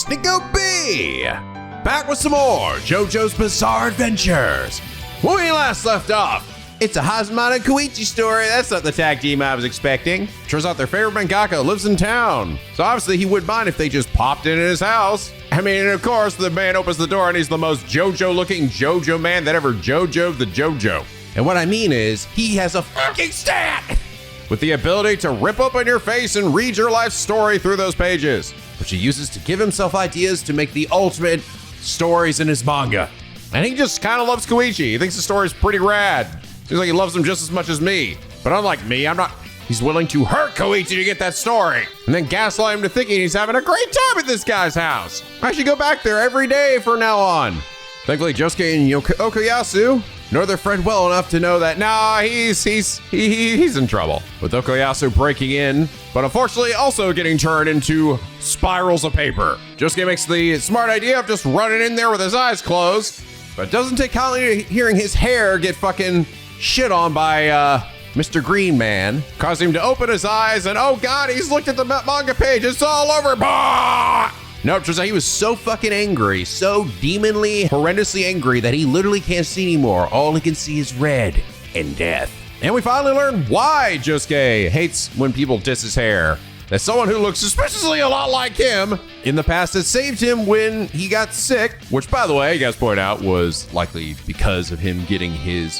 host, NicoB, back with some more JoJo's Bizarre Adventures. When we last left off, it's a Hazman and Koichi story. That's not the tag team I was expecting. Turns out their favorite mangaka lives in town, so obviously he wouldn't mind if they just popped in his house. I mean, and of course, the man opens the door and he's the most JoJo-looking JoJo man that ever JoJo'd the JoJo. And what I mean is, he has a fucking stat with the ability to rip open your face and read your life story through those pages, which he uses to give himself ideas to make the ultimate stories in his manga. And he just kind of loves Koichi. He thinks the story's pretty rad. Seems like he loves him just as much as me. But unlike me, he's willing to hurt Koichi to get that story, and then gaslight him to thinking he's having a great time at this guy's house. I should go back there every day from now on. Thankfully, Josuke and Okuyasu know their friend well enough to know that, he's in trouble. With Okuyasu breaking in, but unfortunately also getting turned into spirals of paper. Josuke makes the smart idea of just running in there with his eyes closed, but doesn't take kindly to hearing his hair get fucking shit on by Mr. Green Man, causing him to open his eyes, and oh god, he's looked at the manga page, it's all over. Bah! Nope, turns out he was so fucking angry, so demonly, horrendously angry that he literally can't see anymore. All he can see is red and death. And we finally learn why Josuke hates when people diss his hair. That someone who looks suspiciously a lot like him in the past has saved him when he got sick, which, by the way, you guys point out was likely because of him getting his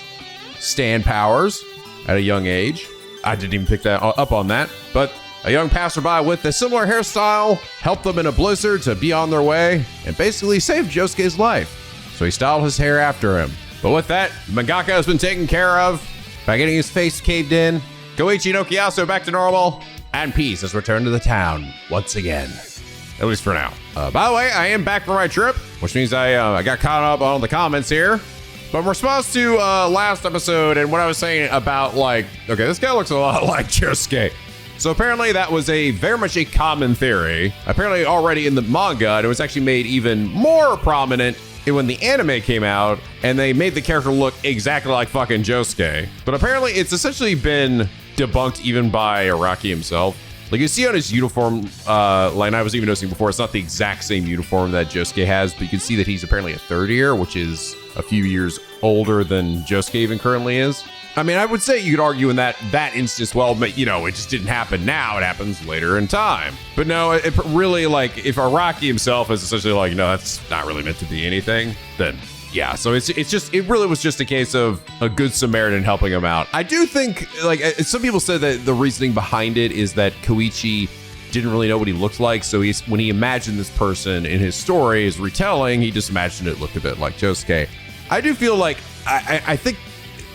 stand powers at a young age. I didn't even pick that up on that, but a young passerby with a similar hairstyle helped them in a blizzard to be on their way and basically saved Josuke's life. So he styled his hair after him. But with that, mangaka has been taken care of by getting his face caved in. Koichi and Okuyasu back to normal, and peace has returned to the town once again. At least for now. By the way, I am back from my trip, which means I got caught up on the comments here. But in response to last episode and what I was saying about okay, this guy looks a lot like Josuke. So apparently that was very much a common theory, apparently already in the manga, and it was actually made even more prominent when the anime came out, and they made the character look exactly like fucking Josuke. But apparently it's essentially been debunked even by Araki himself. Like you see on his uniform, like I was even noticing before, it's not the exact same uniform that Josuke has, but you can see that he's apparently a third year, which is a few years older than Josuke even currently is. I mean, I would say you could argue in that instance, well, but it just didn't happen now. It happens later in time. But no, it really, if Araki himself is essentially no, that's not really meant to be anything, then yeah. So it really was just a case of a good Samaritan helping him out. I do think, some people said that the reasoning behind it is that Koichi didn't really know what he looked like. So when he imagined this person in his story, his retelling, he just imagined it looked a bit like Josuke. I do feel like, I think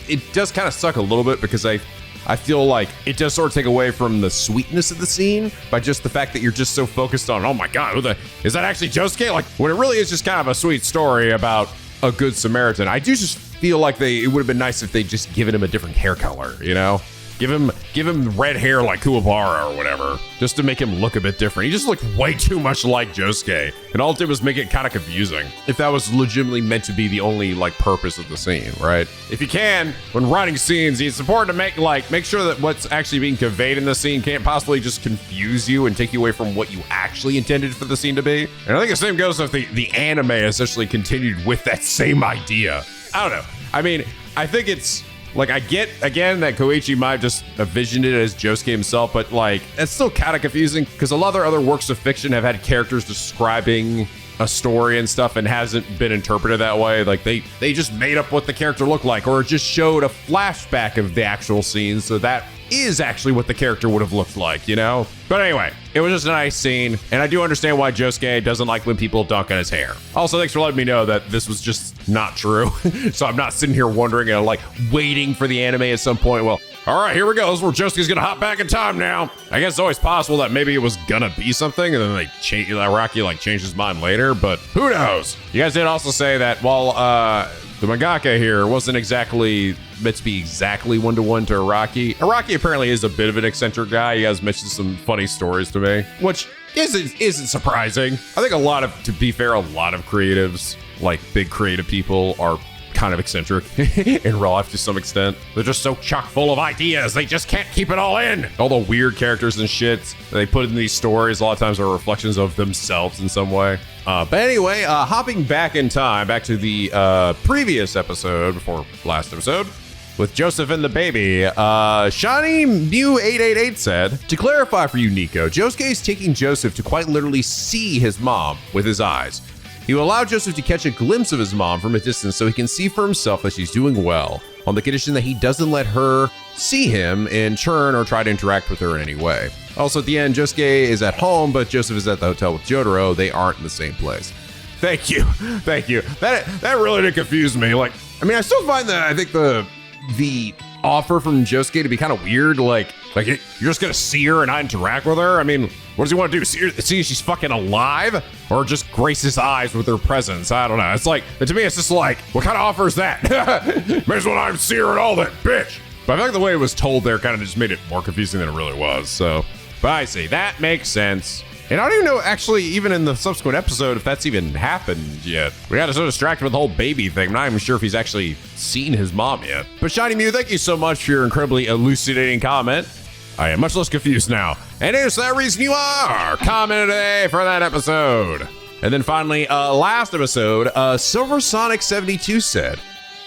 it does kind of suck a little bit because I feel like it does sort of take away from the sweetness of the scene by just the fact that you're just so focused on, oh my god, is that actually Josuke? When it really is just kind of a sweet story about a good Samaritan. I do just feel like it would have been nice if they just given him a different hair color, Give him red hair like Kuwabara or whatever, just to make him look a bit different. He just looked way too much like Josuke, and all it did was make it kind of confusing. If that was legitimately meant to be the only purpose of the scene, right? If you can, when writing scenes, it's important to make sure that what's actually being conveyed in the scene can't possibly just confuse you and take you away from what you actually intended for the scene to be. And I think the same goes if the anime essentially continued with that same idea. I don't know. I mean, I think it's I get, again, that Koichi might have just envisioned it as Josuke himself, but, that's still kind of confusing because a lot of their other works of fiction have had characters describing a story and stuff and hasn't been interpreted that way. They just made up what the character looked like, or just showed a flashback of the actual scene, so that is actually what the character would have looked like, But anyway, it was just a nice scene, and I do understand why Josuke doesn't like when people dunk on his hair. Also, thanks for letting me know that this was just not true, so I'm not sitting here wondering and waiting for the anime at some point. Well, all right, here we go. This is where Josuke's gonna hop back in time now. I guess it's always possible that maybe it was gonna be something, and then Araki changed his mind later, but who knows? You guys did also say that while the mangaka here wasn't exactly meant to be exactly one-to-one to Araki. Araki apparently is a bit of an eccentric guy. He has mentioned some funny stories to me, which isn't surprising. I think to be fair, a lot of creatives, big creative people, are kind of eccentric in real life to some extent. They're just so chock full of ideas. They just can't keep it all in. All the weird characters and shit they put in these stories a lot of times are reflections of themselves in some way. But anyway, hopping back in time, back to the previous episode, before last episode, with Joseph and the baby, Shiny Mew 888 said, to clarify for you, Nico, Josuke is taking Joseph to quite literally see his mom with his eyes. He will allow Joseph to catch a glimpse of his mom from a distance so he can see for himself that she's doing well, on the condition that he doesn't let her see him in turn or try to interact with her in any way. Also, at the end, Josuke is at home, but Joseph is at the hotel with Jotaro. They aren't in the same place. Thank you. Thank you. That really did confuse me. Like, I mean, I still find that I think the offer from Josuke to be kind of weird. Like you're just gonna see her and not interact with her? I mean, what does he want to do? See if she's fucking alive? Or just grace his eyes with her presence? I don't know. It's like, to me, it's just like, what kind of offer is that? May as well not even see her at all then, bitch. But I feel like the way it was told there kind of just made it more confusing than it really was. So, but I see, that makes sense. And I don't even know, actually, even in the subsequent episode, if that's even happened yet. We got so distracted with the whole baby thing. I'm not even sure if he's actually seen his mom yet. But Shiny Mew, thank you so much for your incredibly elucidating comment. I am much less confused now. And is that reason you are commenting today for that episode? And then finally, last episode, Silver Sonic 72 said,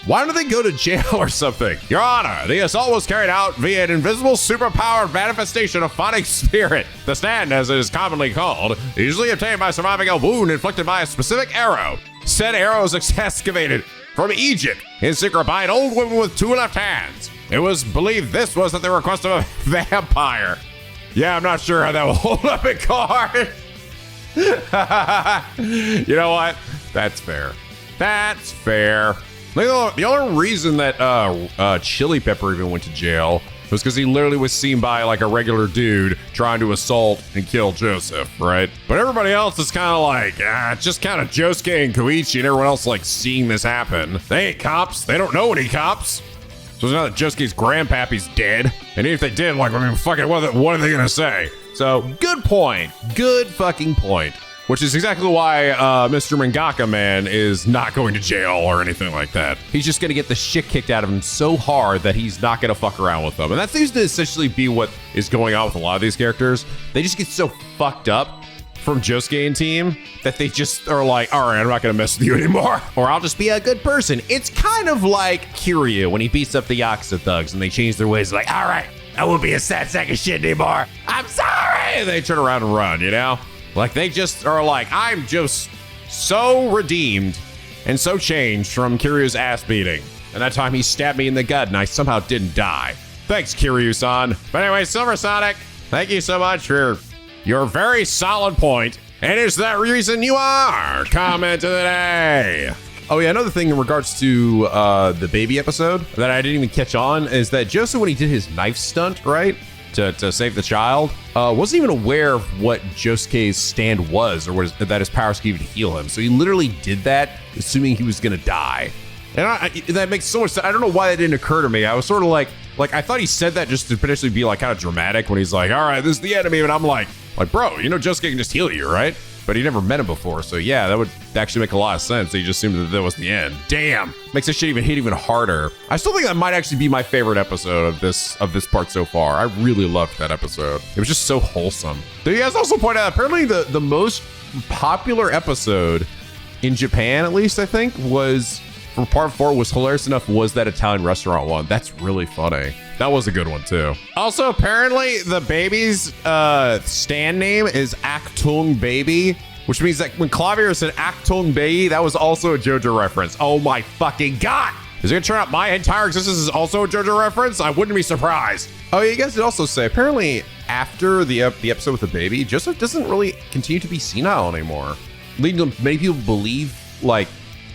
why don't they go to jail or something? Your Honor, the assault was carried out via an invisible superpowered manifestation of phonic spirit. The stand, as it is commonly called, usually obtained by surviving a wound inflicted by a specific arrow. Said arrow was excavated from Egypt in secret by an old woman with 2 left hands. It was believed this was at the request of a vampire. Yeah, I'm not sure how that will hold up in court. You know what? That's fair. That's fair. The only reason that Chili Pepper even went to jail was because he literally was seen by like a regular dude trying to assault and kill Joseph, right? But everybody else is kind of like, it's just kind of Josuke and Koichi and everyone else like seeing this happen. They ain't cops. They don't know any cops. So it's not that Josuke's grandpappy's dead. And even if they did, like, I mean, fucking, what are they gonna say? So, good point. Good fucking point. Which is exactly why Mr. Mangaka Man is not going to jail or anything like that. He's just gonna get the shit kicked out of him so hard that he's not gonna fuck around with them. And that seems to essentially be what is going on with a lot of these characters. They just get so fucked up from Josuke and team that they just are like, all right, I'm not gonna mess with you anymore. Or I'll just be a good person. It's kind of like Kiryu when he beats up the Yakuza thugs and they change their ways, like, all right, I won't be a sad sack of shit anymore. I'm sorry. And they turn around and run, you know? Like, they just are like, I'm just so redeemed and so changed from Kiryu's ass beating. And that time he stabbed me in the gut and I somehow didn't die. Thanks, Kiryu-san. But anyway, Silver Sonic, thank you so much for your very solid point. And is that reason you are commenting today? Oh yeah, another thing in regards to the baby episode that I didn't even catch on is that Joseph, when he did his knife stunt, right? To save the child, wasn't even aware of what Josuke's stand was or that his powers could even heal him. So he literally did that, assuming he was gonna die. And that makes so much sense. I don't know why that didn't occur to me. I was sort of like I thought he said that just to potentially be like kind of dramatic when he's like, all right, this is the enemy. And I'm like, bro, you know Josuke can just heal you, right? But he never met him before. So yeah, that would actually make a lot of sense. He just assumed that was the end. Damn. Makes this shit even hit even harder. I still think that might actually be my favorite episode of this part so far. I really loved that episode. It was just so wholesome. So you guys also point out, apparently the most popular episode in Japan, at least I think, was for part 4 was hilarious enough was that Italian restaurant one. That's really funny. That was a good one too. Also, apparently the baby's stand name is Actung Baby, which means that when Clavier said Actung Baby, that was also a Jojo reference. Oh my fucking God. Is it gonna turn out my entire existence is also a Jojo reference? I wouldn't be surprised. Oh, you guys did also say, apparently after the episode with the baby, Joseph doesn't really continue to be senile anymore. Leading to many people believe like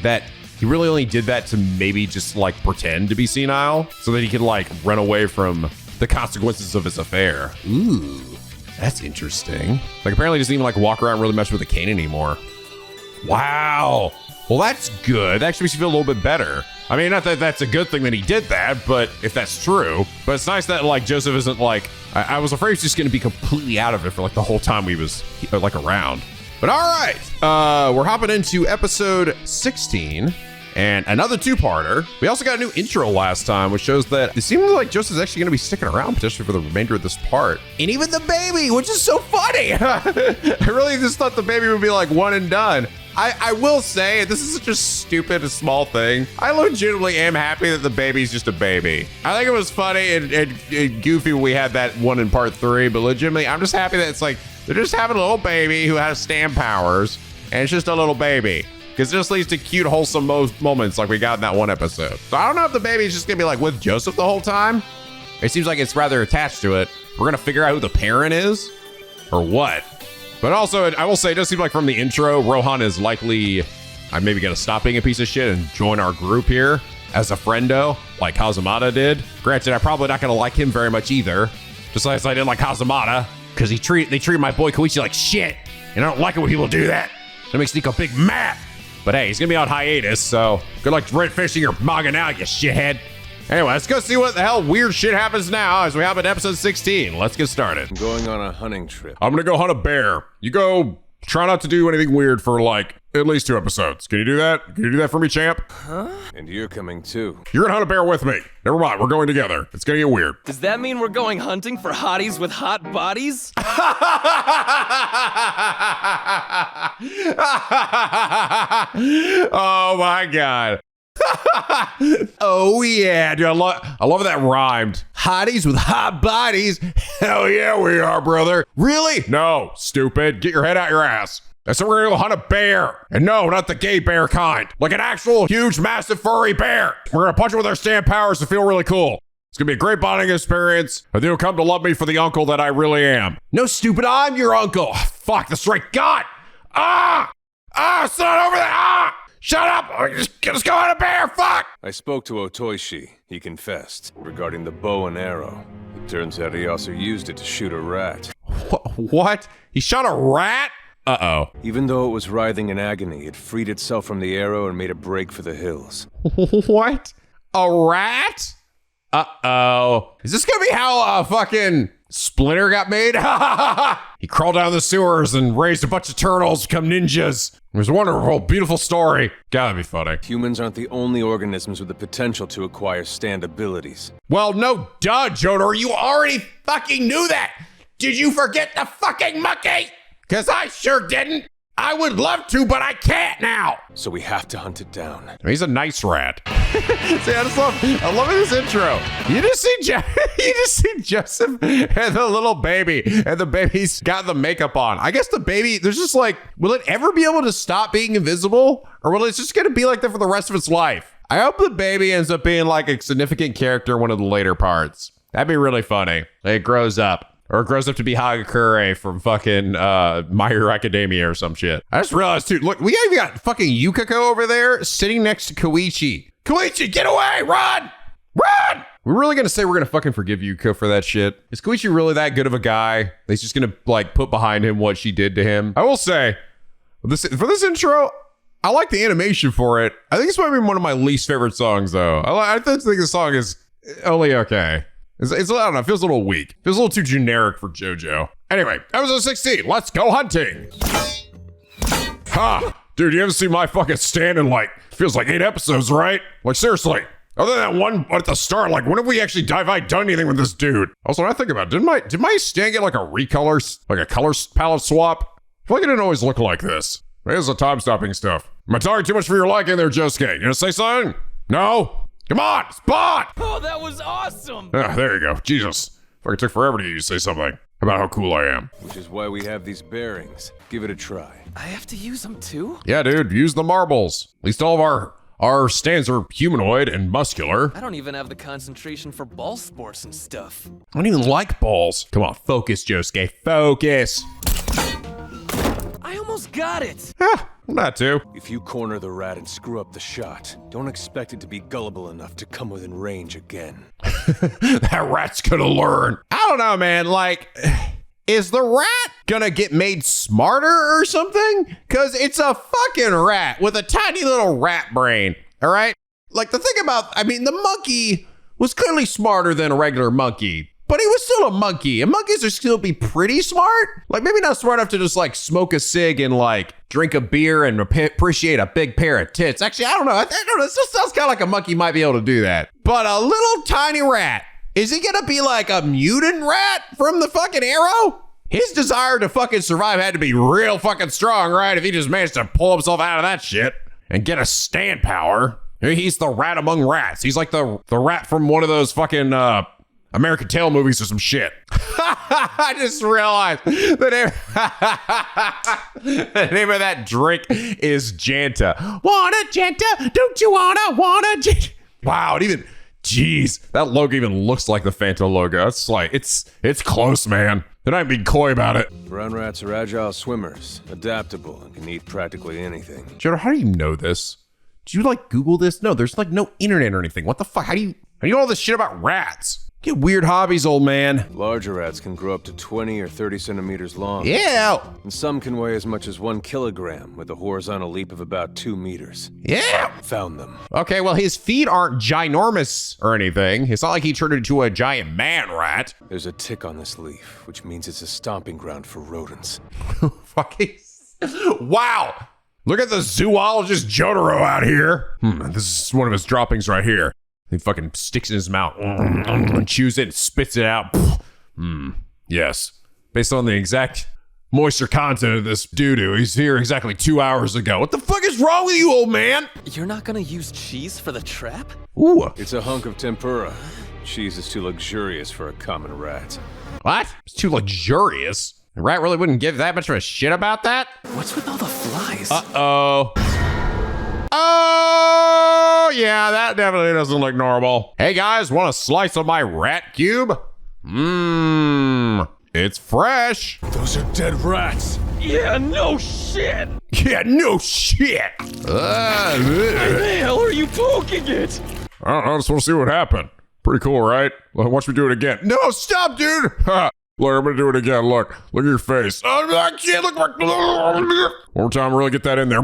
that he really only did that to maybe just like pretend to be senile so that he could like run away from the consequences of his affair. Ooh, that's interesting. Like apparently he doesn't even like walk around really much with a cane anymore. Wow. Well, that's good. That actually makes you feel a little bit better. I mean, not that that's a good thing that he did that, but if that's true, but it's nice that like Joseph isn't like, I was afraid he's just going to be completely out of it for like the whole time he was like around. But all right, we're hopping into episode 16. and another two-parter. We also got a new intro last time, which shows that it seems like Josuke's actually going to be sticking around potentially for the remainder of this part. And even the baby, which is so funny. I really just thought the baby would be like one and done. I will say, this is such a stupid and small thing. I legitimately am happy that the baby's just a baby. I think it was funny and goofy when we had that one in part 3, but legitimately, I'm just happy that it's like, they're just having a little baby who has stand powers, and it's just a little baby. Because it just leads to cute, wholesome moments like we got in that one episode. So I don't know if the baby's just gonna be like with Joseph the whole time. It seems like it's rather attached to it. We're gonna figure out who the parent is, or what. But also, I will say, it does seem like from the intro, Rohan is likely, I'm maybe gonna stop being a piece of shit and join our group here as a friendo, like Kazumata did. Granted, I'm probably not gonna like him very much either, just like I didn't like Kazumata, because they treat my boy Koichi like shit, and I don't like it when people do that. That makes Nico big mad. But hey, he's gonna be on hiatus, so good luck finishing your manga now, you shithead. Anyway, let's go see what the hell weird shit happens now as we have in episode 16. Let's get started. I'm going on a hunting trip. I'm gonna go hunt a bear. You go try not to do anything weird for like at least 2 episodes. Can you do that? Can you do that for me, champ? Huh? And you're coming too. You're gonna hunt a bear with me. Never mind, we're going together. It's gonna get weird. Does that mean we're going hunting for hotties with hot bodies? Oh my God. Oh yeah, dude, I love that rhymed. Hotties with hot bodies. Hell yeah, we are, brother. Really? No, stupid. Get your head out your ass. I said we're gonna go hunt a bear. And no, not the gay bear kind. Like an actual huge, massive, furry bear. We're gonna punch it with our stand powers to feel really cool. It's gonna be a great bonding experience. And you'll come to love me for the uncle that I really am. No, stupid, I'm your uncle. Fuck, that's right. God. It's not over there. Shut up! Let's go on a bear, fuck! I spoke to Otoishi. He confessed regarding the bow and arrow. It turns out he also used it to shoot a rat. What? He shot a rat? Uh-oh. Even though it was writhing in agony, it freed itself from the arrow and made a break for the hills. What? A rat? Uh-oh. Is this gonna be how fucking Splinter got made? He crawled down the sewers and raised a bunch of turtles, become ninjas. It was a wonderful, beautiful story. Gotta be funny. Humans aren't the only organisms with the potential to acquire stand abilities. Well, no duh, Jojo. You already fucking knew that. Did you forget the fucking monkey? Because I sure didn't. I would love to, but I can't now. So we have to hunt it down. He's a nice rat. See, I love this intro. You just see Joseph and the little baby, and the baby's got the makeup on. I guess the baby, there's just like, will it ever be able to stop being invisible? Or will it just gonna be like that for the rest of its life? I hope the baby ends up being like a significant character in one of the later parts. That'd be really funny. Like it grows up. Or it grows up to be Hagakure from fucking My Hero Academia or some shit. I just realized, too, look, we even got fucking Yukiko over there sitting next to Koichi. Koichi, get away! Run! Run! We're really gonna say we're gonna fucking forgive Yukiko for that shit? Is Koichi really that good of a guy that he's just gonna, like, put behind him what she did to him? I will say, for this intro, I like the animation for it. I think this might be one of my least favorite songs, though. I think the song is only okay. It's I don't know, it feels a little weak. Feels a little too generic for JoJo. Anyway, episode 16, let's go hunting. Ha! Dude, you haven't seen my fucking stand in like, feels like 8 episodes, right? Like seriously. Other than that one at the start, like when have we actually done anything with this dude? Also, when I think about it, did my stand get like a recolor, like a color palette swap? I feel like it didn't always look like this. Maybe it's the time-stopping stuff. Am I talking too much for your liking there, Josuke? You gonna say something? No? Come on, spot! Oh, that was awesome! There you go. Jesus. Fucking took forever to you say something about how cool I am. Which is why we have these bearings. Give it a try. I have to use them too? Yeah, dude, use the marbles. At least all of our stands are humanoid and muscular. I don't even have the concentration for ball sports and stuff. I don't even like balls. Come on, focus, Josuke, focus. I almost got it! That too. If you corner the rat and screw up the shot, don't expect it to be gullible enough to come within range again. That rat's gonna learn. I don't know, man, like, is the rat gonna get made smarter or something? Cause it's a fucking rat with a tiny little rat brain, all right? Like the thing about, I mean, the monkey was clearly smarter than a regular monkey, but he was still a monkey. And monkeys are still be pretty smart. Like maybe not smart enough to just like smoke a cig and like drink a beer and appreciate a big pair of tits. Actually, I don't know. I don't know. It just sounds kind of like a monkey might be able to do that. But a little tiny rat, is he gonna be like a mutant rat from the fucking Arrow? His desire to fucking survive had to be real fucking strong, right? If he just managed to pull himself out of that shit and get a stand power. He's the rat among rats. He's like the rat from one of those fucking American Tail movies or some shit. I just realized the name of that drink is Janta. Want a Janta? Don't you want a Janta? Wow, it even, jeez, that logo even looks like the Fanta logo. It's like, it's close, man. They're not being coy about it. Brown rats are agile swimmers, adaptable, and can eat practically anything. Jojo, how do you know this? Did you like Google this? No, there's like no internet or anything. What the fuck? How do you know all this shit about rats? Get weird hobbies, old man. Larger rats can grow up to 20 or 30 centimeters long. Yeah. And some can weigh as much as 1 kilogram with a horizontal leap of about 2 meters. Yeah. Found them. Okay, well, his feet aren't ginormous or anything. It's not like he turned into a giant man rat. There's a tick on this leaf, which means it's a stomping ground for rodents. Fucking wow. Look at the zoologist Jotaro out here. This is one of his droppings right here. He fucking sticks it in his mouth, chews it, spits it out. Yes. Based on the exact moisture content of this doo-doo, he's here exactly 2 hours ago. What the fuck is wrong with you, old man? You're not gonna use cheese for the trap? Ooh. It's a hunk of tempura. Cheese is too luxurious for a common rat. What? It's too luxurious. The rat really wouldn't give that much of a shit about that? What's with all the flies? Uh-oh. Oh, yeah, that definitely doesn't look normal. Hey guys, want a slice of my rat cube? It's fresh. Those are dead rats. Yeah, no shit! Yeah, no shit. Why the hell are you poking it? I don't know, I just want to see what happened. Pretty cool, right? Watch me do it again. No, stop, dude. Ha. Look, I'm gonna do it again. Look at your face. Oh, I can't look. One more time, really get that in there.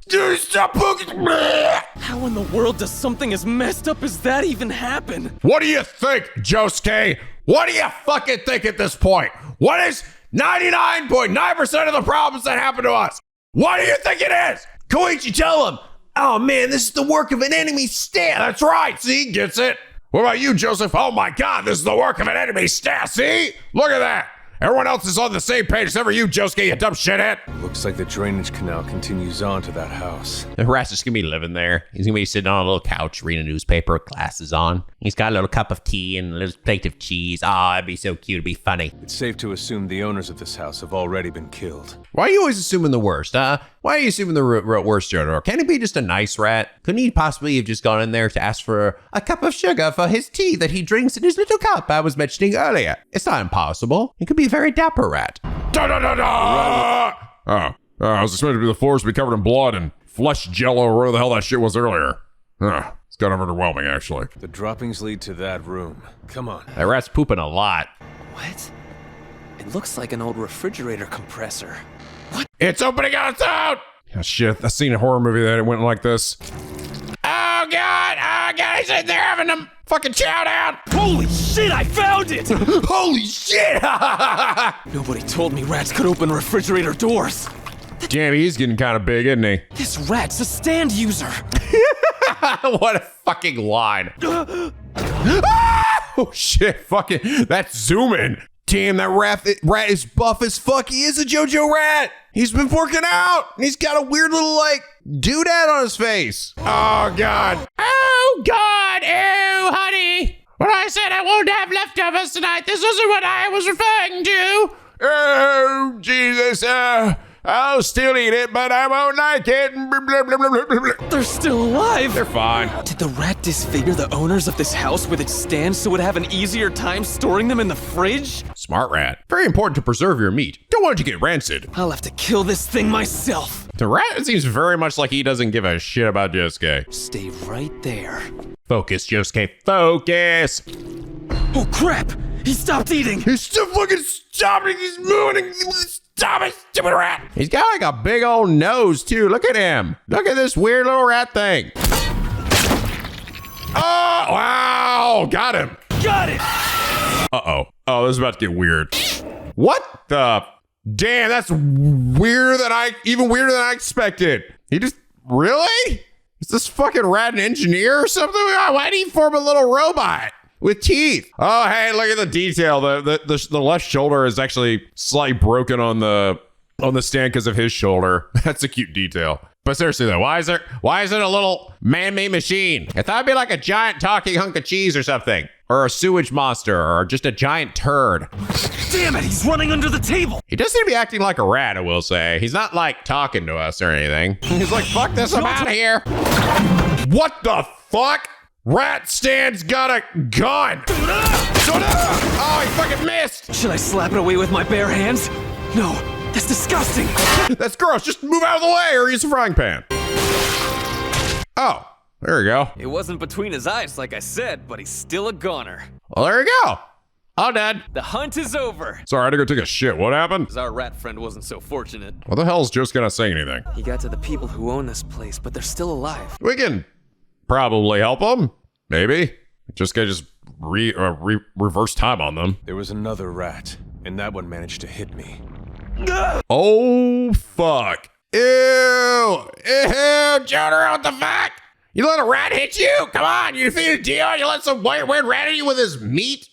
Dude, stop poking. How in the world does something as messed up as that even happen? What do you think, Josuke? What do you fucking think at this point? What is 99.9% of the problems that happen to us? What do you think it is? Koichi, tell him. Oh man, this is the work of an enemy staff. That's right, see, gets it. What about you, Joseph? Oh my God, this is the work of an enemy staff. See? Look at that. Everyone else is on the same page except for you, Josuke, you dumb shithead. Looks like the drainage canal continues on to that house. The rat's just gonna be living there. He's gonna be sitting on a little couch, reading a newspaper, glasses on. He's got a little cup of tea and a little plate of cheese. Oh, it'd be so cute, it'd be funny. It's safe to assume the owners of this house have already been killed. Why are you always assuming the worst, huh? Why are you assuming the worst, Jojo? Can't he be just a nice rat? Couldn't he possibly have just gone in there to ask for a cup of sugar for his tea that he drinks in his little cup I was mentioning earlier? It's not impossible. He could be a very dapper rat. Da-da-da-da! Oh, I was expecting the floors to be covered in blood and flesh jello or whatever the hell that shit was earlier. It's kind of underwhelming, actually. The droppings lead to that room. Come on. That rat's pooping a lot. What? It looks like an old refrigerator compressor. What? It's opening on its own! Oh, shit, I've seen a horror movie that it went like this. Oh, God, he's in there having a fucking chow down. Holy shit, I found it! Holy shit! Nobody told me rats could open refrigerator doors. Damn, he's getting kind of big, isn't he? This rat's a stand user. What a fucking line. Oh, shit, fucking, that's zooming. Damn, that rat is buff as fuck. He is a Jojo rat. He's been working out. And he's got a weird little, like, doodad on his face. Oh, God. Oh, God. Oh, honey. When I said I won't have leftovers tonight, this isn't what I was referring to. Oh, Jesus. I'll still eat it, but I won't like it. They're still alive. They're fine. Did the rat disfigure the owners of this house with its stand so it would have an easier time storing them in the fridge? Smart rat. Very important to preserve your meat. Don't want it to get rancid. I'll have to kill this thing myself. The rat seems very much like he doesn't give a shit about Josuke. Stay right there. Focus, Josuke. Focus. Oh crap! He stopped eating. He's still fucking stopping. He's moving. Stop it, stupid rat. He's got like a big old nose too. Look at him. Look at this weird little rat thing. Oh, wow. Got him. Got it! Uh-oh. Oh, this is about to get weird. What the? Damn, that's weirder than even weirder than I expected. He just, really? Is this fucking rat an engineer or something? Why did he form a little robot with teeth? Oh, hey, look at the detail. The left shoulder is actually slightly broken on the stand because of his shoulder. That's a cute detail. But seriously though, why is it a little man-made machine? I thought it'd be like a giant talking hunk of cheese or something. Or a sewage monster, or just a giant turd. Damn it, he's running under the table. He does seem to be acting like a rat, I will say. He's not like talking to us or anything. He's like, fuck this, I'm out of here. What the fuck? Rat Stan's got a gun. Oh, he fucking missed. Should I slap it away with my bare hands? No, that's disgusting. That's gross, just move out of the way or use a frying pan. Oh. There we go. It wasn't between his eyes, like I said, but he's still a goner. Well, there you go. All dead. The hunt is over. Sorry, I had to go take a shit. What happened? Our rat friend wasn't so fortunate. What the hell is Josuke not saying anything? He got to the people who own this place, but they're still alive. We can probably help them. Maybe. Just reverse time on them. There was another rat, and that one managed to hit me. Oh, fuck. Ew. Jotaro, what the fuck? You let a rat hit you? Come on, you defeat a deal. You let some weird rat hit you with his meat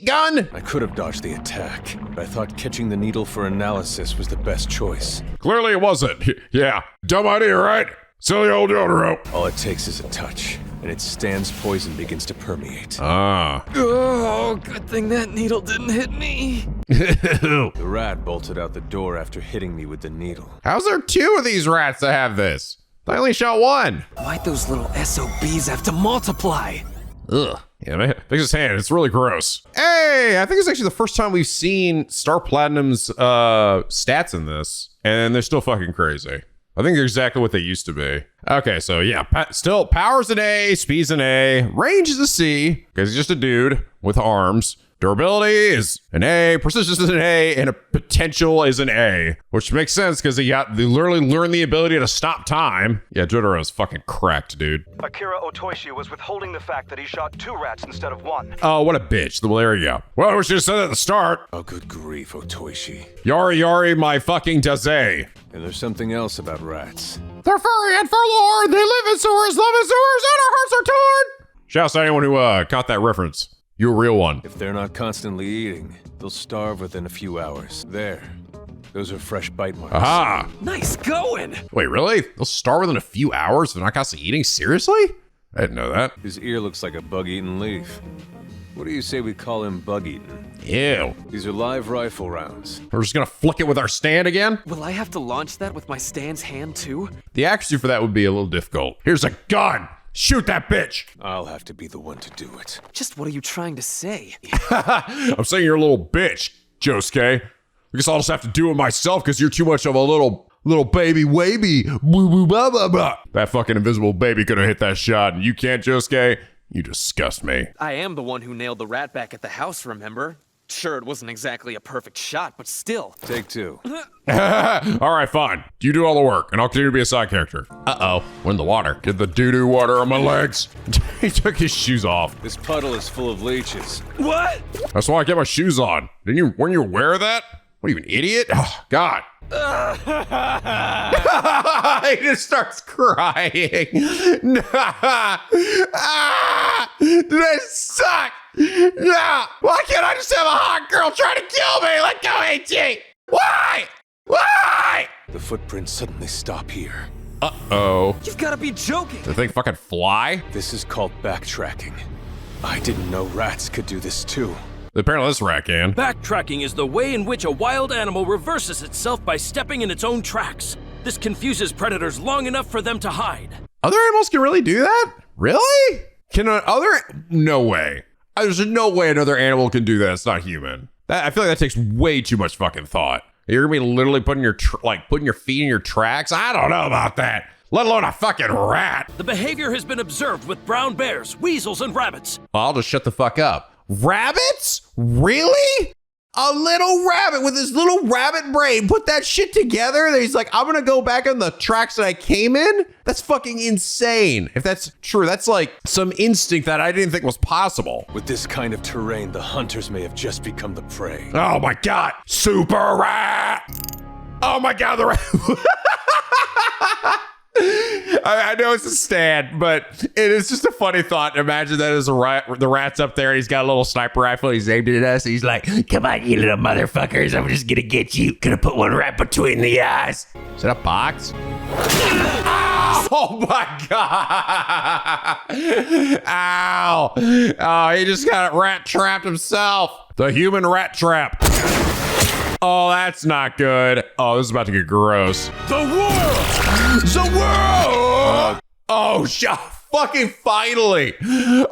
gun? I could have dodged the attack, but I thought catching the needle for analysis was the best choice. Clearly it wasn't. Yeah, dumb idea, right? Silly old Jotaro. All it takes is a touch, and its Stan's poison begins to permeate. Ah. Oh, good thing that needle didn't hit me. The rat bolted out the door after hitting me with the needle. How's there two of these rats that have this? I only shot one. Why'd those little SOBs have to multiply? Ugh. Yeah, man, fix his hand. It's really gross. Hey, I think it's actually the first time we've seen Star Platinum's stats in this, and they're still fucking crazy. I think they're exactly what they used to be. Okay, so yeah, still power's an A, speed's an A, range is a C, because he's just a dude with arms. Durability is an A, precision is an A, and a potential is an A, which makes sense because they literally learned the ability to stop time. Yeah, Jotaro's fucking cracked, dude. Akira Otoshi was withholding the fact that he shot 2 rats instead of 1. Oh, what a bitch. Well, there you go. Well, we should have said that at the start. Oh, good grief, Otoshi. Yari my fucking daze. And there's something else about rats. They're furry and forlorn. They live in sewers, love in sewers, and our hearts are torn. Shouts to anyone who caught that reference. You a real one. If they're not constantly eating, they'll starve within a few hours. There. Those are fresh bite marks. Aha! Nice going! Wait, really? They'll starve within a few hours if they're not constantly eating? Seriously? I didn't know that. His ear looks like a bug-eaten leaf. What do you say we call him bug-eaten? Ew. These are live rifle rounds. We're just gonna flick it with our stand again? Will I have to launch that with my Stan's hand too? The accuracy for that would be a little difficult. Here's a gun! Shoot that bitch! I'll have to be the one to do it. Just what are you trying to say? I'm saying you're a little bitch, Josuke. I guess I'll just have to do it myself because you're too much of a little baby wavy. Boo boo blah blah blah. That fucking invisible baby could have hit that shot, and you can't, Josuke? You disgust me. I am the one who nailed the rat back at the house, remember? Sure, it wasn't exactly a perfect shot, but still. Take 2. All right, fine. You do all the work, and I'll continue to be a side character. Uh-oh, we're in the water. Get the doo-doo water on my legs. He took his shoes off. This puddle is full of leeches. What? That's why I get my shoes on. Weren't you aware of that? What are you, an idiot? Oh, God. He just starts crying. This sucks. No. Why can't I just have a hot girl trying to kill me? Let go, AG. Why? Why? The footprints suddenly stop here. Uh-oh. You've got to be joking. The thing fucking fly? This is called backtracking. I didn't know rats could do this too. Apparently this rat can. Backtracking is the way in which a wild animal reverses itself by stepping in its own tracks. This confuses predators long enough for them to hide. Other animals can really do that? Really? No way. There's no way another animal can do that. It's not human. I feel like that takes way too much fucking thought. You're gonna be literally putting your feet in your tracks? I don't know about that. Let alone a fucking rat. The behavior has been observed with brown bears, weasels, and rabbits. I'll just shut the fuck up. Rabbits? Really? a little rabbit with his little rabbit brain put that shit together. And he's like, I'm gonna go back on the tracks that I came in. That's fucking insane. If that's true, that's like some instinct that I didn't think was possible. With this kind of terrain, the hunters may have just become the prey. Oh my God, super rat. Oh my God, the rat. I know it's a stand, but it is just a funny thought. Imagine that as a rat, the rat's up there and he's got a little sniper rifle. He's aimed at us. He's like, come on, you little motherfuckers. I'm just gonna get you. Gonna put one rat between the eyes. Is that a box? Oh my God. Ow. Oh, he just got rat trapped himself. The human rat trap. Oh, that's not good. Oh, this is about to get gross. The world! The world! Oh, fucking finally.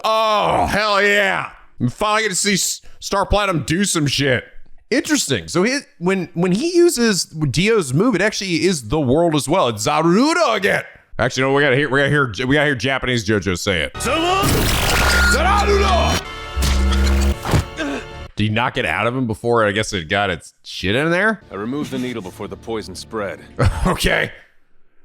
Oh, hell yeah. I'm finally going to see Star Platinum do some shit. Interesting. So when he uses Dio's move, it actually is the world as well. It's Zarudo again. Actually, no, we gotta hear Japanese JoJo say it. Zarudo! Did he knock it out of him before, I guess, it got its shit in there? I removed the needle before the poison spread. Okay.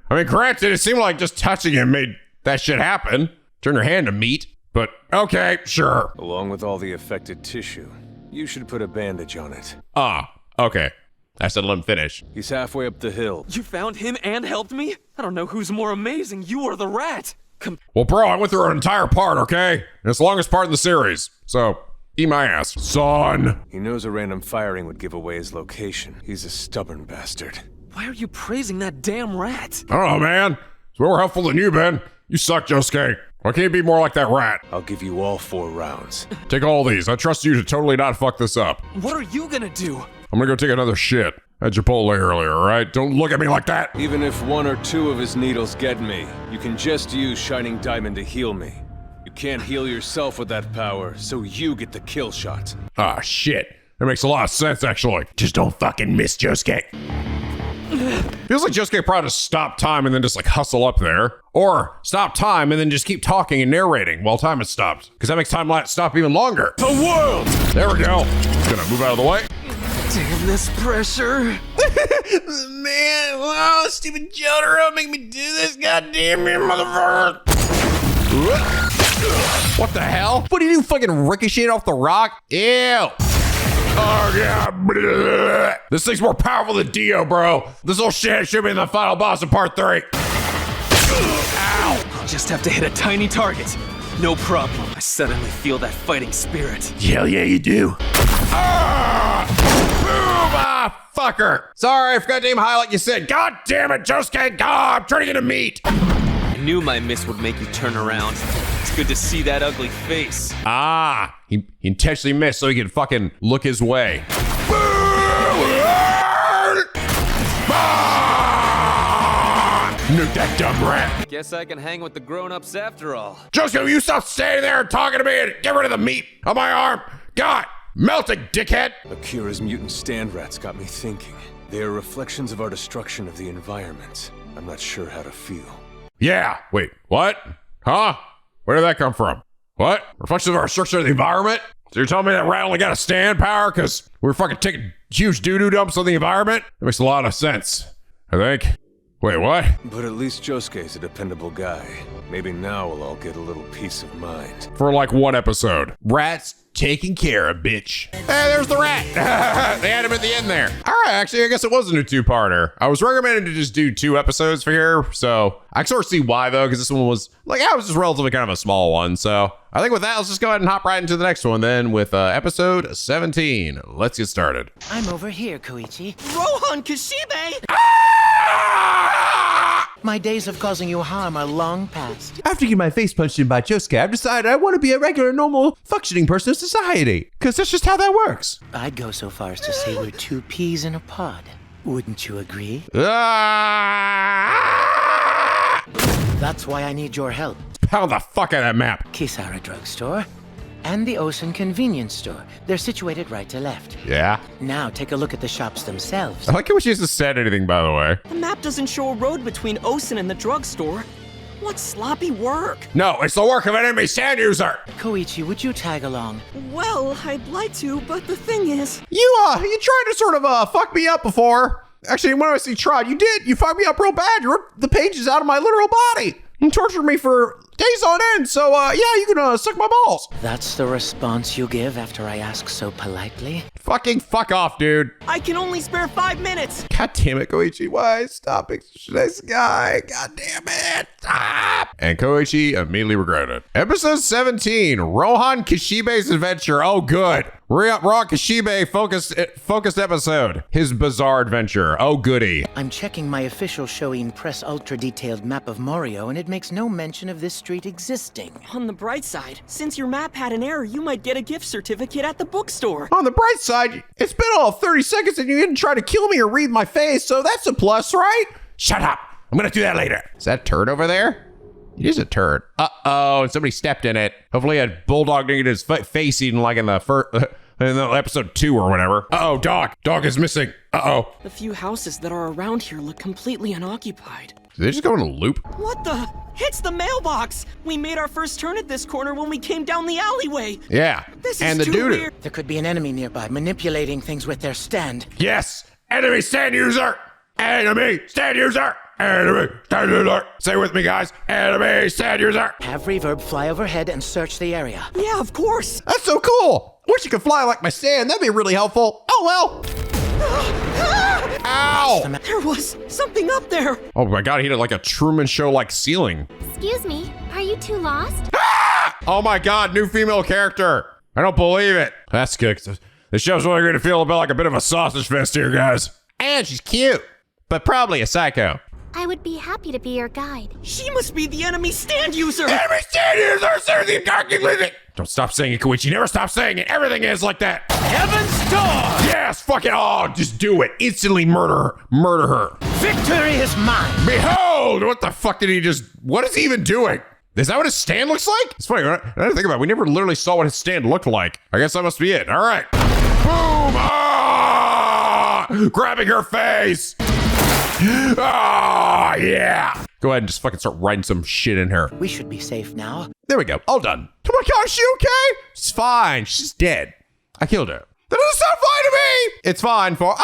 I mean, granted, it seemed like just touching him made that shit happen. Turn your hand to meat. But, okay, sure. Along with all the affected tissue, you should put a bandage on it. Okay. I said let him finish. He's halfway up the hill. You found him and helped me? I don't know who's more amazing, you or the rat. Well, bro, I went through an entire part, okay? And it's the longest part in the series. So, eat my ass. Son! He knows a random firing would give away his location. He's a stubborn bastard. Why are you praising that damn rat? I don't know, man. It's way more helpful than you, Ben. You suck, Josuke. Why can't you be more like that rat? I'll give you all 4 rounds. Take all these. I trust you to totally not fuck this up. What are you gonna do? I'm gonna go take another shit at Chipotle earlier, all right? Don't look at me like that. Even if 1 or 2 of his needles get me, you can just use Shining Diamond to heal me. You can't heal yourself with that power, so you get the kill shot. Ah, shit. That makes a lot of sense, actually. Just don't fucking miss, Josuke. Feels like Josuke probably just stop time and then just like hustle up there. Or stop time and then just keep talking and narrating while time has stopped. Because that makes time stop even longer. The world! There we go. Gonna move out of the way. Damn this pressure. Man, wow, stupid Jotaro, make me do this. God damn it, motherfucker. What the hell? What do you do, fucking ricochet off the rock? Ew. Oh, yeah. This thing's more powerful than Dio, bro. This little shit should be in the final boss of part 3. Ow. I'll just have to hit a tiny target. No problem. I suddenly feel that fighting spirit. Hell yeah, you do. Fucker. Sorry, I forgot to aim high like you said. God damn it, Josuke. God, I'm turning into meat. I knew my miss would make you turn around. It's good to see that ugly face. He intentionally missed so he could fucking look his way. Nuke that dumb rat. Guess I can hang with the grown-ups after all. Josuke, will you stop standing there and talking to me and get rid of the meat on my arm? God, melt it, dickhead. Akira's mutant stand rats got me thinking. They are reflections of our destruction of the environment. I'm not sure how to feel. Yeah, wait, what? Huh? Where did that come from? What? Reflection of our destruction of the environment? So you're telling me that rat only got a stand power because we're fucking taking huge doo-doo dumps on the environment? That makes a lot of sense, I think. Wait, what? But at least Josuke's a dependable guy. Maybe now we'll all get a little peace of mind. For like 1 episode. Rat's taken care of, bitch. Hey, there's the rat. They had him at the end there. All right, actually, I guess it wasn't a 2-parter. I was recommended to just do 2 episodes for here, so I can sort of see why, though, because this one was, like, it was just relatively kind of a small one, so I think with that, let's just go ahead and hop right into the next one then with episode 17. Let's get started. I'm over here, Koichi. Rohan, Kishibe! My days of causing you harm are long past. After getting my face punched in by Josuke, I've decided I want to be a regular, normal, functioning person in society. Because that's just how that works. I'd go so far as to say we're 2 peas in a pod. Wouldn't you agree? That's why I need your help. Pound the fuck out of that map. Kisara Drugstore and the Osen Convenience Store. They're situated right to left. Yeah. Now take a look at the shops themselves. I like how she hasn't said anything, by the way. The map doesn't show a road between Osen and the drugstore. What sloppy work? No, it's the work of an enemy stand user. Koichi, would you tag along? Well, I'd like to, but the thing is... You tried to sort of fuck me up before. Actually, when I say tried, you did. You fucked me up real bad. You ripped the pages out of my literal body and tortured me for days on end. So, yeah, you can suck my balls. That's the response you give after I ask so politely? Fucking fuck off, dude. I can only spare 5 minutes. God damn it, Koichi. Why stop being such a nice guy? God damn it. Stop. And Koichi immediately regretted it. Episode 17, Rohan Kishibe's adventure. Oh, good. Raw Kishibe focused episode. His bizarre adventure. Oh, goody. I'm checking my official Shoin Press Ultra detailed map of Morio, and it makes no mention of this street existing. On the bright side, since your map had an error, you might get a gift certificate at the bookstore. On the bright side, it's been all 30 seconds and you didn't try to kill me or read my face, so that's a plus, right? Shut up. I'm gonna do that later. Is that turd over there? It is a turd. Uh-oh, somebody stepped in it. Hopefully he had bulldog in his face eaten like in the first... in episode 2 or whatever. Uh-oh, dog. Dog is missing. Uh-oh. The few houses that are around here look completely unoccupied. Did they just go in a loop? What the? It's the mailbox! We made our first turn at this corner when we came down the alleyway. Yeah. This is and the too doo-doo. weird. There could be an enemy nearby manipulating things with their stand. Yes. Enemy stand user. Enemy stand user. Enemy stand user. Say with me, guys. Enemy stand user. Have reverb fly overhead and search the area. Yeah, of course. That's so cool. Wish you could fly like my stand. That'd be really helpful. Oh, well. Ow. There was something up there. Oh my God, he had like a Truman Show-like ceiling. Excuse me, are you two lost? Oh my God, new female character. I don't believe it. That's good. This show's really going to feel like a bit of a sausage fest here, guys. And she's cute, but probably a psycho. I would be happy to be your guide. She must be the enemy stand user. Enemy stand user, seriously, talking with it. Don't stop saying it, Koichi. Never stop saying it. Everything is like that. Heaven's door! Yes, fuck it all. Just do it. Instantly murder her. Murder her. Victory is mine! Behold! What the fuck did he just... What is he even doing? Is that what his stand looks like? It's funny, I didn't think about it. We never literally saw what his stand looked like. I guess that must be it. All right. Boom! Ah! Grabbing her face! Ah, yeah! Go ahead and just fucking start writing some shit in her. We should be safe now. There we go. All done. Oh my God, is she okay? She's fine. She's dead. I killed her. That doesn't sound fine to me! It's fine for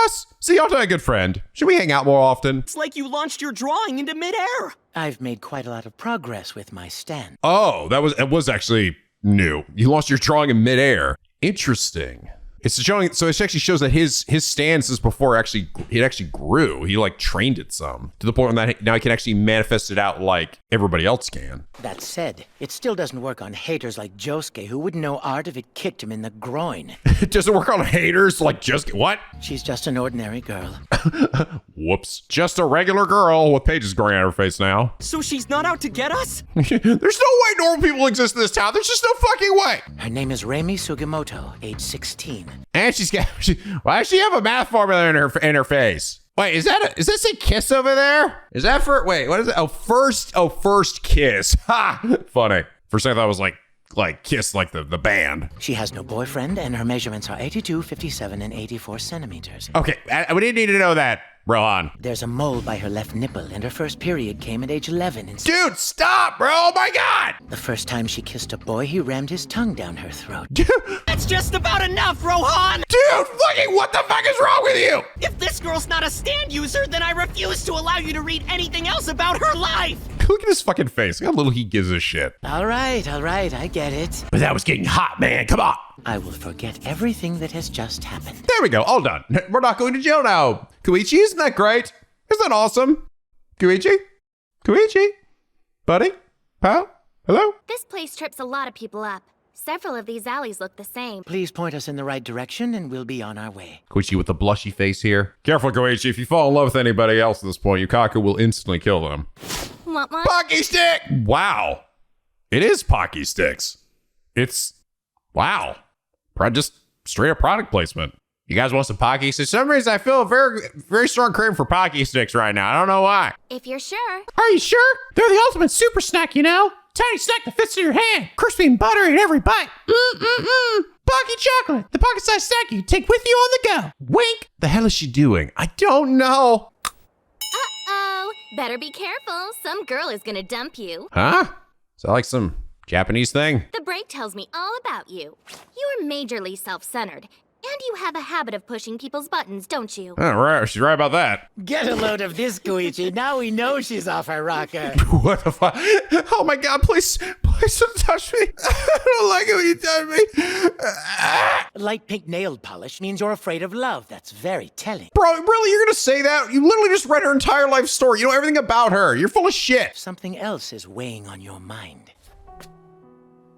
us! See, y'all a good friend. Should we hang out more often? It's like you launched your drawing into midair. I've made quite a lot of progress with my stand. Oh, it was actually new. You lost your drawing in midair. Interesting. It's showing, so it actually shows that his stance is before it actually grew. He like trained it some to the point that now he can actually manifest it out like everybody else can. That said, it still doesn't work on haters like Josuke, who wouldn't know art if it kicked him in the groin. It doesn't work on haters like just what? She's just an ordinary girl. Whoops. Just a regular girl with pages growing out of her face now. So she's not out to get us? There's no way normal people exist in this town. There's just no fucking way. Her name is Reimi Sugimoto, age 16. And why does she have a math formula in her face? Wait, is that say kiss over there? Is that for, wait, what is it? First kiss. Ha! Funny. First I thought it was like Kiss, like the band. She has no boyfriend, and her measurements are 82, 57, and 84 centimeters. Okay, we didn't need to know that, Rohan. There's a mole by her left nipple, and her first period came at age 11. Dude, stop, bro! Oh my God! The first time she kissed a boy, he rammed his tongue down her throat. Dude, That's just about enough, Rohan! fucking what the fuck is wrong with you? If this girl's not a stand user, then I refuse to allow you to read anything else about her life! Look at his fucking face. Look how little he gives a shit. All right, I get it. But that was getting hot, man. Come on. I will forget everything that has just happened. There we go. All done. We're not going to jail now. Koichi, isn't that great? Isn't that awesome? Koichi? Buddy? Pal? Hello? This place trips a lot of people up. Several of these alleys look the same. Please point us in the right direction and we'll be on our way. Koichi with the blushy face here. Careful, Koichi. If you fall in love with anybody else at this point, Yukaku will instantly kill them. Want one? Pocky stick! Wow. It is Pocky sticks. It's... Wow. Just straight up product placement. You guys want some Pocky sticks? For some reason, I feel a very, very strong craving for Pocky sticks right now. I don't know why. If you're sure. Are you sure? They're the ultimate super snack, you know? Tiny snack that fits in your hand. Crispy and buttery in every bite. Pocky chocolate. The pocket-sized snack you take with you on the go. Wink. The hell is she doing? I don't know. Uh-oh. Better be careful. Some girl is gonna dump you. Huh? Is that like some Japanese thing? The break tells me all about you. You're majorly self-centered. And you have a habit of pushing people's buttons, don't you? Oh, right. She's right about that. Get a load of this, Koichi. Now we know she's off her rocker. What the fuck? Oh my god, please don't touch me. I don't like it when you touch me. Light pink nail polish means you're afraid of love. That's very telling. Bro, really? You're gonna say that? You literally just read her entire life story. You know everything about her. You're full of shit. Something else is weighing on your mind.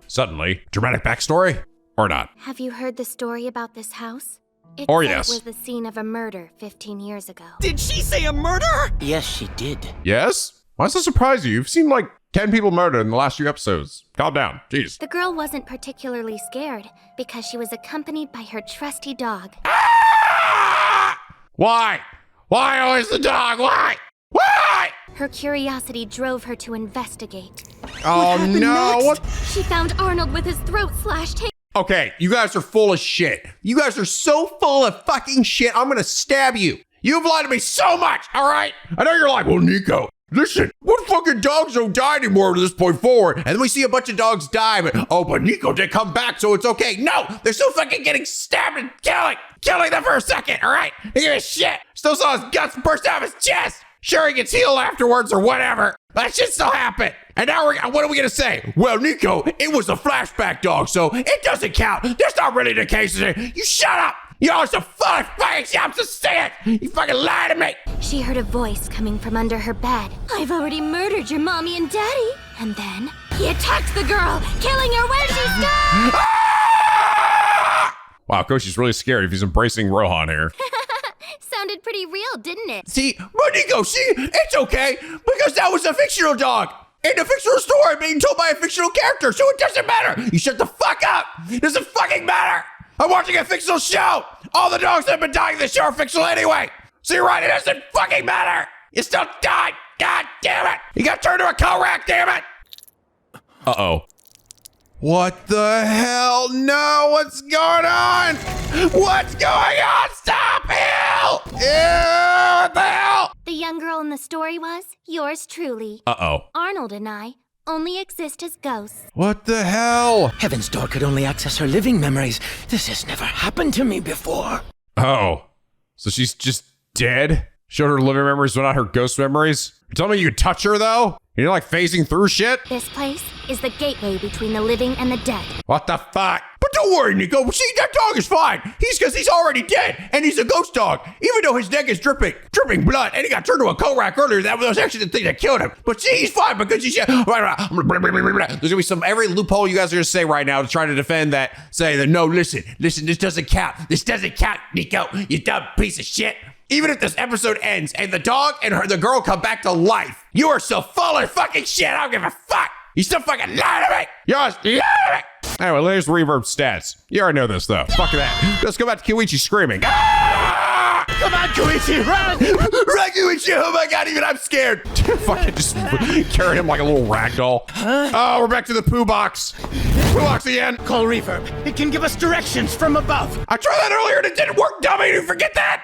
Suddenly, dramatic backstory? Or not? Have you heard the story about this house? It Or said yes. It was the scene of a murder 15 years ago. Did she say a murder? Yes, she did. Yes? Why does that surprise you? You've seen like 10 people murdered in the last few episodes. Calm down. Jeez. The girl wasn't particularly scared because she was accompanied by her trusty dog. Why? Why always the dog? Why? Why? Her curiosity drove her to investigate. Oh no. What? She found Arnold with his throat slashed. Okay, you guys are full of shit. You guys are so full of fucking shit, I'm gonna stab you. You've lied to me so much, all right? I know you're like, well, Nico, listen, what fucking dogs don't die anymore to this point forward? And then we see a bunch of dogs die, but Nico did come back, so it's okay. No, they're still fucking getting stabbed and killing them for a second, all right? They give a shit. Still saw his guts burst out of his chest. Sure, he gets healed afterwards or whatever. That shit still happened. And now what are we gonna say? Well, Nico, it was a flashback dog, so it doesn't count. That's not really the case. You shut up. You're so full of fucking shit. I'm just saying. You fucking lied to me. She heard a voice coming from under her bed. I've already murdered your mommy and daddy. And then he attacked the girl, killing her when she stopped. Wow, Koishi's really scared if he's embracing Rohan here. Sounded pretty real, didn't it? See, but Nico, it's okay, because that was a fictional dog. In a fictional story being told by a fictional character, so it doesn't matter. You shut the fuck up. It doesn't fucking matter. I'm watching a fictional show. All the dogs that have been dying in the show are fictional anyway. So you're right, it doesn't fucking matter. You still died. God damn it. You got turned to a co-rack, damn it. Uh-oh. What the hell? No, what's going on? What's going on? Stop, Hill! Ew, what the hell? The young girl in the story was yours truly. Uh-oh. Arnold and I only exist as ghosts. What the hell? Heaven's Door could only access her living memories. This has never happened to me before. Oh, so she's just dead? Showed her living memories, but not her ghost memories? You telling me you could touch her, though? You're like phasing through shit? This place is the gateway between the living and the dead. What the fuck? But don't worry, Nico. See, that dog is fine. He's already dead, and he's a ghost dog. Even though his neck is dripping blood, and he got turned to a co-rack earlier. That was actually the thing that killed him. But see, he's fine because he's... There's gonna be every loophole you guys are gonna say right now to try to defend that. Say that, no, listen, this doesn't count. This doesn't count, Nico. You dumb piece of shit. Even if this episode ends and the dog and the girl come back to life, you are so full of fucking shit, I don't give a fuck. You still fucking lie to me. You lie to me. Anyway, there's reverb stats. You already know this, though. Fuck that. Let's go back to Koichi screaming. Ah! Come on, Koichi, run! Run, Koichi! Oh my god, even I'm scared. Fucking just carry him like a little rag doll. Oh, we're back to the poo box. Poo box again. Call Reverb. It can give us directions from above. I tried that earlier and it didn't work, dummy. Did you forget that?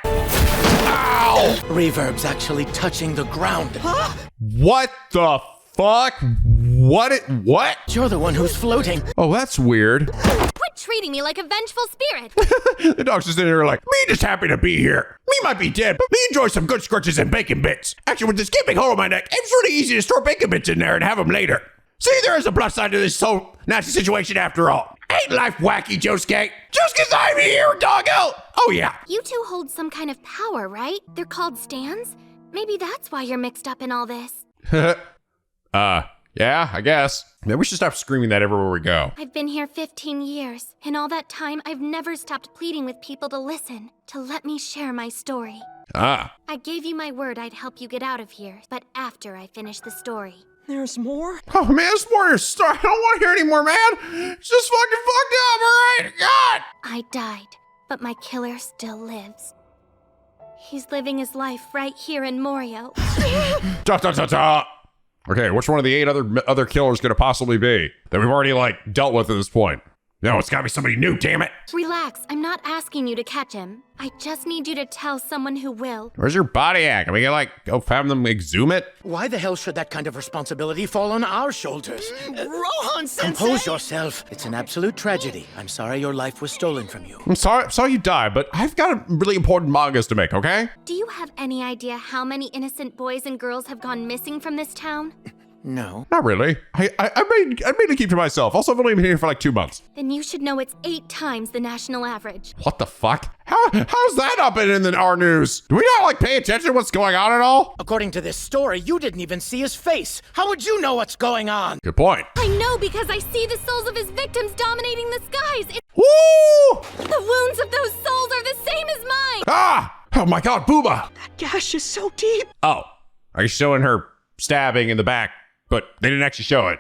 Ow! Reverb's actually touching the ground. Huh? What the fuck? What? You're the one who's floating. Oh, that's weird. Quit treating me like a vengeful spirit. The dog's just in there like, me just happy to be here. Me might be dead, but me enjoy some good scratches and bacon bits. Actually, with this gaping hole in my neck, it's really easy to store bacon bits in there and have them later. See, there is a plus side to this whole nasty situation after all. Ain't life wacky, Josuke? Just 'cause I'm here, doggo! Oh, yeah. You two hold some kind of power, right? They're called stands? Maybe that's why you're mixed up in all this. Yeah, I guess. Maybe we should stop screaming that everywhere we go. I've been here 15 years. In all that time, I've never stopped pleading with people to listen, to let me share my story. Ah. I gave you my word I'd help you get out of here, but after I finish the story. There's more? Oh, man, there's more to your story. I don't want to hear any more, man. It's just fucking fucked up, all right? God! I died, but my killer still lives. He's living his life right here in Morio. Da. Okay, which one of the 8 other killers could it possibly be that we've already, dealt with at this point? No, it's gotta be somebody new, damn it. Relax, I'm not asking you to catch him. I just need you to tell someone who will. Where's your body at? Can we like go have them exhume it? Why the hell should that kind of responsibility fall on our shoulders? Rohan sensei! Compose yourself. It's an absolute tragedy. I'm sorry your life was stolen from you. I'm sorry you died, but I've got really important mangas to make, okay? Do you have any idea how many innocent boys and girls have gone missing from this town? No. Not really. I made it keep to myself. Also, I've only been here for like 2 months. Then you should know it's 8 times the national average. What the fuck? How's that not been in our news? Do we not like pay attention to what's going on at all? According to this story, you didn't even see his face. How would you know what's going on? Good point. I know because I see the souls of his victims dominating the skies. Woo! The wounds of those souls are the same as mine. Ah! Oh my god, Booba! That gash is so deep. Oh, are you showing her stabbing in the back? But they didn't actually show it.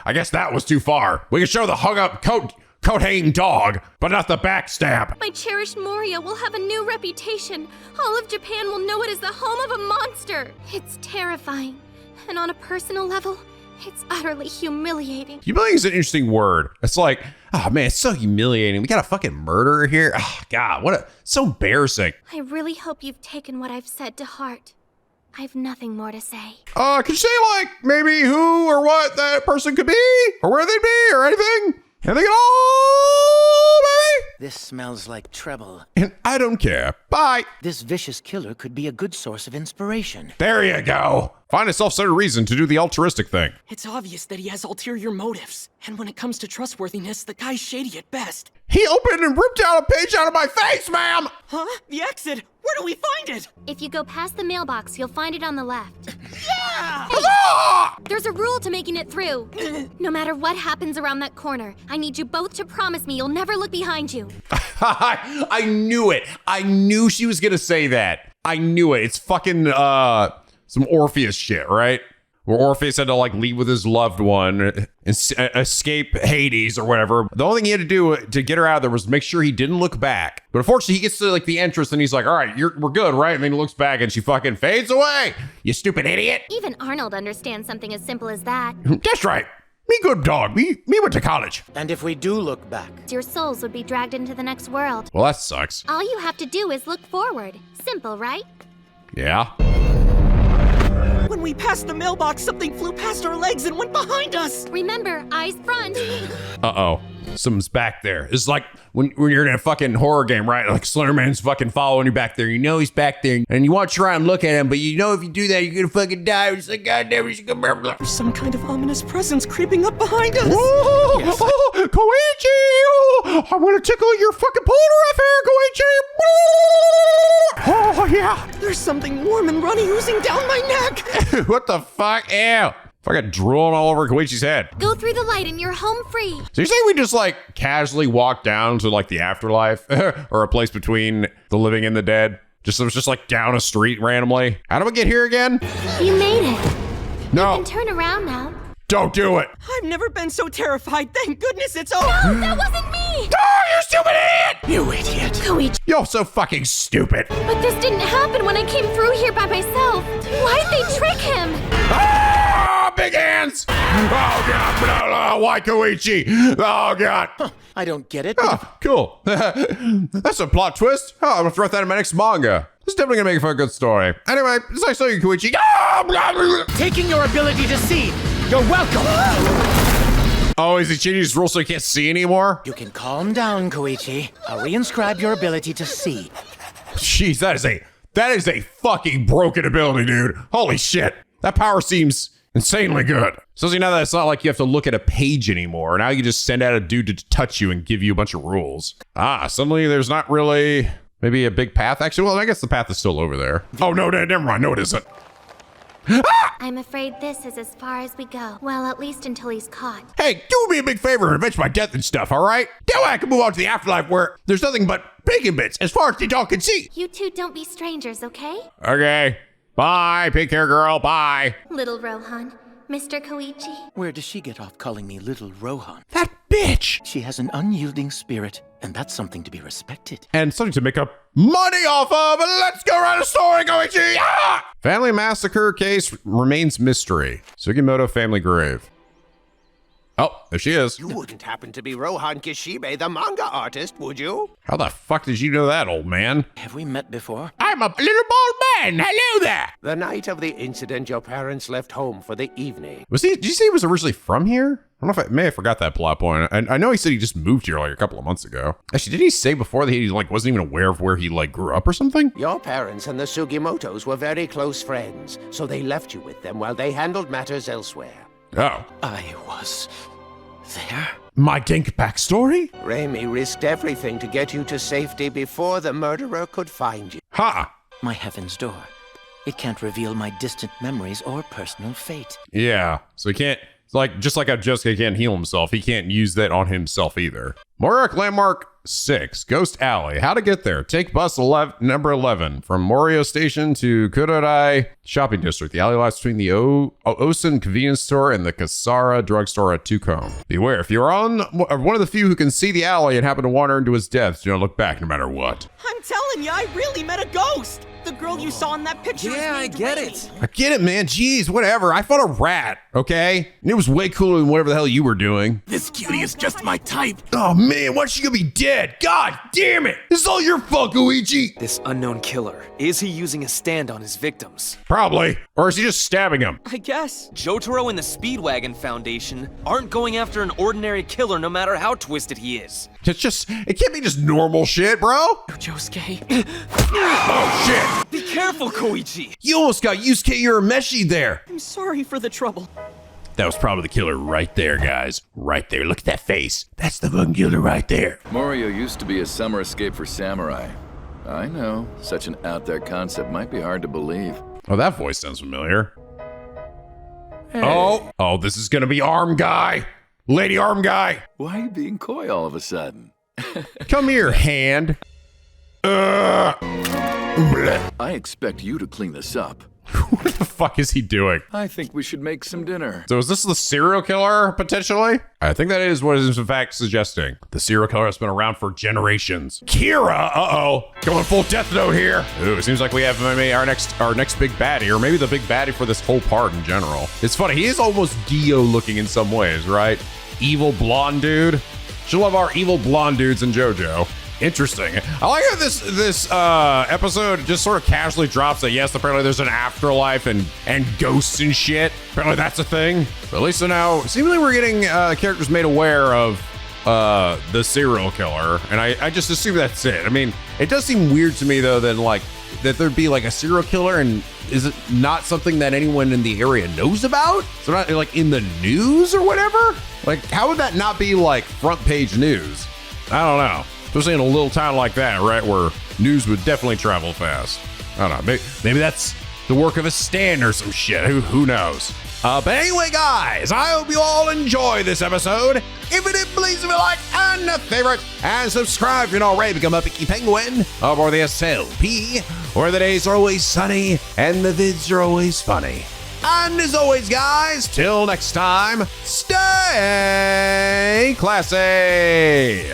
I guess that was too far. We can show the hung up coat-hanging dog, but not the backstab. My cherished Moria will have a new reputation. All of Japan will know it as the home of a monster. It's terrifying. And on a personal level, it's utterly humiliating. Humiliating is an interesting word. It's like, oh man, it's so humiliating. We got a fucking murderer here. Oh god, so embarrassing. I really hope you've taken what I've said to heart. I've nothing more to say. Could you say like maybe who or what that person could be? Or where they'd be or anything? Anything at all, maybe? This smells like trouble. And I don't care. Bye. This vicious killer could be a good source of inspiration. There you go. Find a self-centered reason to do the altruistic thing. It's obvious that he has ulterior motives. And when it comes to trustworthiness, the guy's shady at best. He opened and ripped out a page out of my face, ma'am! Huh? The exit? Where do we find it? If you go past the mailbox, you'll find it on the left. Yeah! There's a rule to making it through. No matter what happens around that corner, I need you both to promise me you'll never look behind you. I knew it. I knew she was gonna say that. I knew it. It's fucking, some Orpheus shit, right? Where Orpheus had to like leave with his loved one and escape Hades or whatever. The only thing he had to do to get her out of there was make sure he didn't look back. But unfortunately, he gets to like the entrance and he's like, all right, we're good, right? And then he looks back and she fucking fades away. You stupid idiot. Even Arnold understands something as simple as that. That's right. Me good dog. Me went to college. And if we do look back, Your souls would be dragged into the next world. Well, that sucks. All you have to do is look forward. Simple, right? Yeah. When we passed the mailbox, something flew past our legs and went behind us. Remember, eyes front. Uh-oh. Something's back there. It's like when you're in a fucking horror game, right? Like Slenderman's fucking following you back there. You know he's back there, and you want to try and look at him, but you know if you do that, you're gonna fucking die. It's like, goddamn, you should come back. There's some kind of ominous presence creeping up behind us. Oh, yes. Koichi! Oh, I want to tickle your fucking Polnareff hair, Koichi! Oh, yeah. There's something warm and runny oozing down my neck. What the fuck? Ew. Fucking drooling all over Koichi's head. Go through the light and you're home free. So you're saying we just like casually walk down to like the afterlife or a place between the living and the dead? It was just like down a street randomly. How do we get here again? You made it. No. You can turn around now. Don't do it. I've never been so terrified. Thank goodness it's over. No, that wasn't me. Oh, you stupid idiot. you idiot. Koichi. You're so fucking stupid. But this didn't happen when I came through here by myself. Why'd they trick him? Ah, big hands. Oh, God. Blah, blah. Why Koichi? Oh, God. I don't get it. Oh, cool. That's a plot twist. Oh, I'm going to throw that in my next manga. This is definitely going to make it for a good story. Anyway, it's nice knowing you, Koichi. Ah, blah, blah. Taking your ability to see. You're welcome. Oh, is he changing his rules so he can't see anymore? You can calm down, Koichi. I'll reinscribe your ability to see. Jeez, that is a fucking broken ability, dude. Holy shit. That power seems insanely good. Especially now that it's not like you have to look at a page anymore. Now you just send out a dude to touch you and give you a bunch of rules. Suddenly there's not really maybe a big path. Actually, well, I guess the path is still over there. Oh, no, never mind. No, it isn't. I'm afraid this is as far as we go. Well, at least until he's caught. Hey, do me a big favor and avenge my death and stuff, all right? That way I can move on to the afterlife where there's nothing but bacon bits as far as the dog can see. You two don't be strangers, okay? Okay. Bye, pink hair girl. Bye. Little Rohan. Mr. Koichi. Where does she get off calling me Little Rohan? That bitch. She has an unyielding spirit, and that's something to be respected. And something to make up money off of. Let's go write a story, Koichi. Ah! Family massacre case remains mystery. Sugimoto family grave. Oh, there she is. You wouldn't happen to be Rohan Kishibe, the manga artist, would you? How the fuck did you know that, old man? Have we met before? I'm a little bald man. Hello there. The night of the incident, your parents left home for the evening. Did you say he was originally from here? I don't know if I may have forgot that plot point. I know he said he just moved here like a couple of months ago. Actually, didn't he say before that he like wasn't even aware of where he like grew up or something? Your parents and the Sugimotos were very close friends, so they left you with them while they handled matters elsewhere. Oh. I was there? My dank backstory? Raimi risked everything to get you to safety before the murderer could find you. Ha! My heaven's door. It can't reveal my distant memories or personal fate. Yeah, so he can't, it's like, just like how Josuke can't heal himself, he can't use that on himself either. Moriark Landmark 6, Ghost Alley. How to get there. Take bus number 11 from Morio Station to Kurodai Shopping District. The alley lies between the Osen Convenience Store and the Kasara Drugstore at Tucone. Beware, if you're one of the few who can see the alley and happen to wander into his depths, do not look back no matter what. I'm telling you, I really met a ghost! The girl you saw in that picture is I named get Raimi. it. I get it, man. Jeez, whatever. I fought a rat, okay? And it was way cooler than whatever the hell you were doing. This cutie is just my type. Oh, man, why's she gonna be dead? God damn it! This is all your fault, Koichi! This unknown killer, is he using a stand on his victims? Probably. Or is he just stabbing him? I guess. Jotaro and the Speedwagon Foundation aren't going after an ordinary killer no matter how twisted he is. It can't be just normal shit, bro. Josuke. Oh, shit. Be careful, Koichi! You almost got Yusuke Urameshi there. I'm sorry for the trouble. That was probably the killer right there, guys. Right there. Look at that face. That's the fucking killer right there. Morio used to be a summer escape for samurai. I know, such an out-there concept might be hard to believe. Oh, that voice sounds familiar. Hey. Oh, this is gonna be Arm Guy. Lady Arm Guy. Why are you being coy all of a sudden? Come here, hand. I expect you to clean this up. What the fuck is he doing? I think we should make some dinner. So is this the serial killer, potentially? I think that is what it is in fact suggesting. The serial killer has been around for generations. Kira, uh-oh. Going full Death Note here. Ooh, it seems like we have maybe our next big baddie, or maybe the big baddie for this whole part in general. It's funny, he is almost Dio looking in some ways, right? Evil blonde dude. Should love our evil blonde dudes in Jojo. Interesting. I like how this episode just sort of casually drops that yes, apparently there's an afterlife and ghosts and shit. Apparently that's a thing. But at least now, seemingly we're getting characters made aware of the serial killer, and I just assume that's it. I mean, it does seem weird to me though that there'd be like a serial killer, and is it not something that anyone in the area knows about? So not like in the news or whatever? Like, how would that not be like front page news? I don't know. Especially in a little town like that, right, where news would definitely travel fast. I don't know, maybe that's the work of a stand or some shit, who knows? But anyway, guys, I hope you all enjoy this episode. If you did, please leave a like and a favorite, and subscribe if you're not already. Become a picky penguin aboard the SLP, where the days are always sunny and the vids are always funny. And as always, guys, till next time, stay classy.